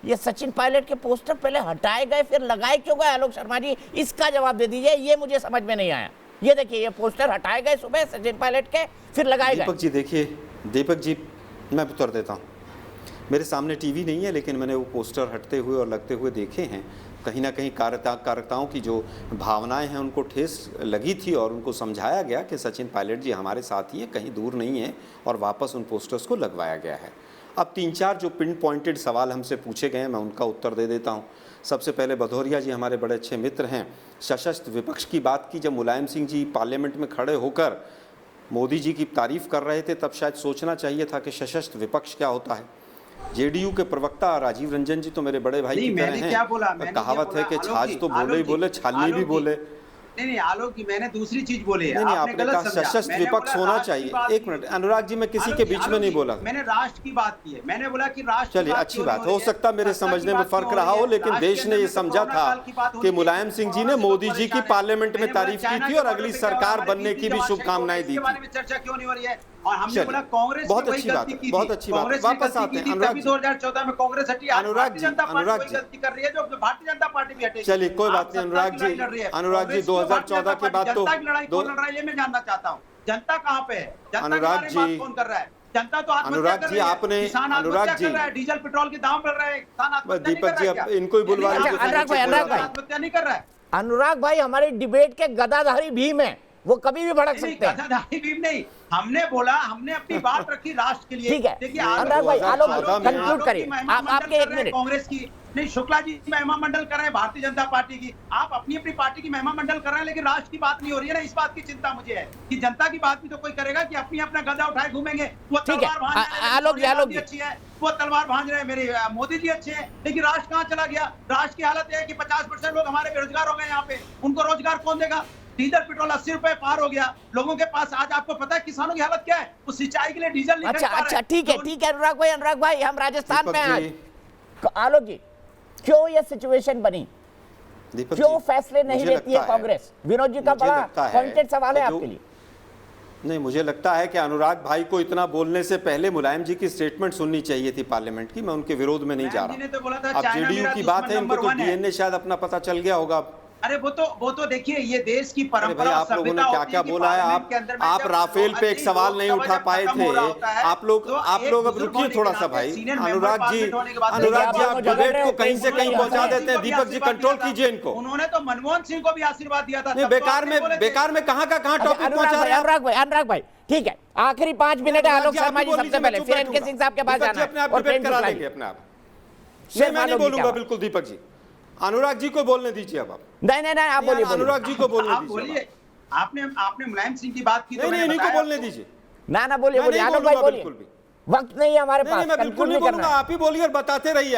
ये सचिन पायलट के पोस्टर पहले हटाए गए फिर लगाए क्यों गए आलोक शर्मा जी, इसका जवाब दे दीजिए, ये मुझे समझ में नहीं आया। ये देखिए ये पोस्टर हटाए गए सुबह सचिन पायलट के फिर लगाए गए। दीपक जी देखिए, दीपक जी मैं उत्तर देता हूँ। मेरे सामने टीवी नहीं है लेकिन मैंने वो पोस्टर हटते हुए और लगते हुए देखे हैं। कहीं ना कहीं कार्यकर्ताओं की जो भावनाएं हैं उनको ठेस लगी थी और उनको समझाया गया कि सचिन पायलट जी हमारे साथ ही हैं, कहीं दूर नहीं है, और वापस उन पोस्टर्स को लगवाया गया है। अब 3-4 जो पिन पॉइंटेड सवाल हमसे पूछे गए हैं मैं उनका उत्तर दे देता हूं। सबसे पहले भदौरिया जी हमारे बड़े अच्छे मित्र हैं, सशस्त्र विपक्ष की बात की। जब मुलायम सिंह जी पार्लियामेंट में खड़े होकर मोदी जी की तारीफ कर रहे थे तब शायद सोचना चाहिए था कि सशस्त्र विपक्ष क्या होता है। जेडीयू के प्रवक्ता राजीव रंजन जी तो मेरे बड़े भाई की तरह हैं। कहावत है कि छाछ तो बोले ही बोले, छालनी भी बोले। नहीं आलोक जी, मैंने दूसरी चीज बोली है। नहीं, आपने कहा सशस्त्र विपक्ष होना चाहिए। एक मिनट अनुराग जी, मैं किसी के बीच में नहीं बोला, मैंने राष्ट्र की बात की है। मैंने बोला कि राष्ट्र। चलिए अच्छी बात, हो सकता मेरे समझने में फर्क रहा हो, लेकिन देश ने ये समझा था कि मुलायम सिंह जी ने मोदी जी की पार्लियामेंट में तारीफ की थी और अगली सरकार बनने की भी शुभकामनाएं दी थी। चर्चा क्यों नहीं हो रही है? और हमने बोला कांग्रेस बहुत अच्छी बात, बहुत अच्छी बात। वापस आते हैं अनुराग जी। 2014 में कांग्रेस हटी, अनुराग जी, अनुराग जी गलती कर रही है जो भारतीय जनता पार्टी भी हटेगी। चलिए कोई बात नहीं अनुराग जी। अनुराग जी 2014 के बाद तो जनता की लड़ाई कौन लड़ रहा है ये मैं जानना चाहता हूँ। जनता कहाँ पे है? अनुराग जी कौन कर रहा है? जनता तो अनुराग जी आपने, अनुराग जी डीजल पेट्रोल के दाम बढ़ रहे हैं, किसान आत्महत्या दीपक जी इनको ही बुलवा लीजिए। आत्महत्या नहीं कर रहा है। अनुराग भाई हमारे डिबेट के गदाधारी भीम है, वो कभी भी भड़क सकते हैं। गदाधारी भीम नहीं, हमने बोला, हमने अपनी बात रखी राष्ट्र के लिए। ठीक है, देखिए अनुराग भाई आलोक कंक्लूड करिए, आपके 1 मिनट। कांग्रेस की नहीं, शुक्ला जी महिमा मंडल कर रहे हैं भारतीय जनता पार्टी की, आप अपनी अपनी पार्टी की महिमा मंडल कर रहे हैं, लेकिन राष्ट्र की बात नहीं हो रही है ना। इस बात की चिंता मुझे है कि जनता की बात भी तो कोई करेगा कि अपनी अपना गदा उठाए घूमेंगे। वो तलवार भांज रहे हैं, अच्छी है वो तलवार भांज रहे हैं, मेरे मोदी जी अच्छे हैं, लेकिन राष्ट्र कहाँ चला गया? राष्ट्र की हालत है कि 50% लोग हमारे बेरोजगार हो गए। यहाँ पे उनको रोजगार कौन देगा? डीजल पेट्रोल 80 रुपए पार हो गया लोगों के पास। आज आपको पता है किसानों की हालत क्या है? वो सिंचाई के लिए डीजल नहीं खरीद पा रहे। अच्छा ठीक है अनुराग भाई हम राजस्थान में आज आलोक जी क्यों ये सिचुएशन बनी, क्यों फैसले नहीं लेती है कांग्रेस? विनोद जी का बड़ा पॉइंटेड सवाल है आपके लिए। नहीं, मुझे लगता है कि अनुराग भाई को इतना बोलने से पहले मुलायम जी की स्टेटमेंट सुननी चाहिए थी पार्लियामेंट की। मैं उनके विरोध में नहीं जा रहा। अब जेडीयू की बात है, इनको तो डीएनए शायद अपना पता चल गया होगा। अरे वो तो देखिए ये देश की परंपरा। आप लोगों ने क्या क्या बोला है। आप राफेल पे एक सवाल नहीं उठा पाए थे। आप लोग अब रुकिए थोड़ा सा भाई। अनुराग जी आप डिबेट को कहीं से कहीं पहुंचा देते हैं। दीपक जी कंट्रोल कीजिए इनको। उन्होंने तो मनमोहन सिंह को भी आशीर्वाद दिया था। बेकार में कहां टॉपिक पहुंचा रहे हैं। अनुराग भाई ठीक है, आखिरी 5 मिनट है। आलोक शर्मा जी सबसे पहले, फिर एनके सिंह साहब के पास जाना है और डिबेट करा लेंगे अपने आप। मैं नहीं बोलूंगा बिल्कुल दीपक जी। अनुराग जी को बोलने दीजिए अब आप। नहीं आप बोलिए। अनुराग जी को बोलने दीजिए। आपने मुलायम सिंह की बात की। नहीं इनको बोलने दीजिए। ना बोलिए आलोक भाई बोलिए, वक्त नहीं है हमारे पास। मैं बिल्कुल नहीं बोलूंगा, आप ही बोलिए और बताते रहिए।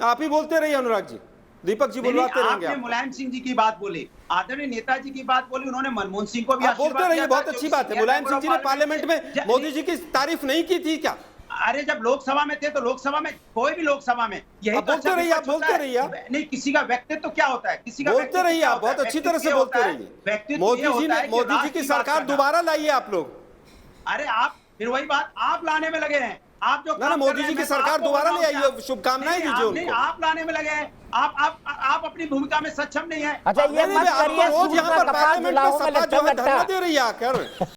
आप ही बोलते रहिए अनुराग जी। दीपक जी बुलवाते रहेंगे। आपने मुलायम सिंह जी की बात बोली, आदरणीय नेताजी की बात बोली, उन्होंने मनमोहन सिंह को भी बोलते रहिए। बहुत अच्छी बात है। मुलायम सिंह जी ने पार्लियामेंट में मोदी जी की तारीफ नहीं की थी क्या? अरे जब लोकसभा में थे तो लोकसभा में कोई भी लोकसभा में यही बोलते रहिए। आप बोलते रहिए। नहीं, किसी का व्यक्तित्व क्या होता है? किसी का बोलते रहिए। आप बहुत अच्छी तरह से बोलते रहिए। मोदी जी की सरकार दोबारा लाइए आप लोग। अरे आप फिर वही बात आप लाने में लगे हैं। आप जो ना मोदी जी की सरकार दोबारा ले आइए, शुभकामनाएं दीजिए उनको। आप लाने में लगे हैं। आप अपनी भूमिका में सक्षम नहीं है। अच्छा ये मत करिए, रोज यहाँ पर पार्लियामेंट में सपा जो है धरना दे रही है आकर।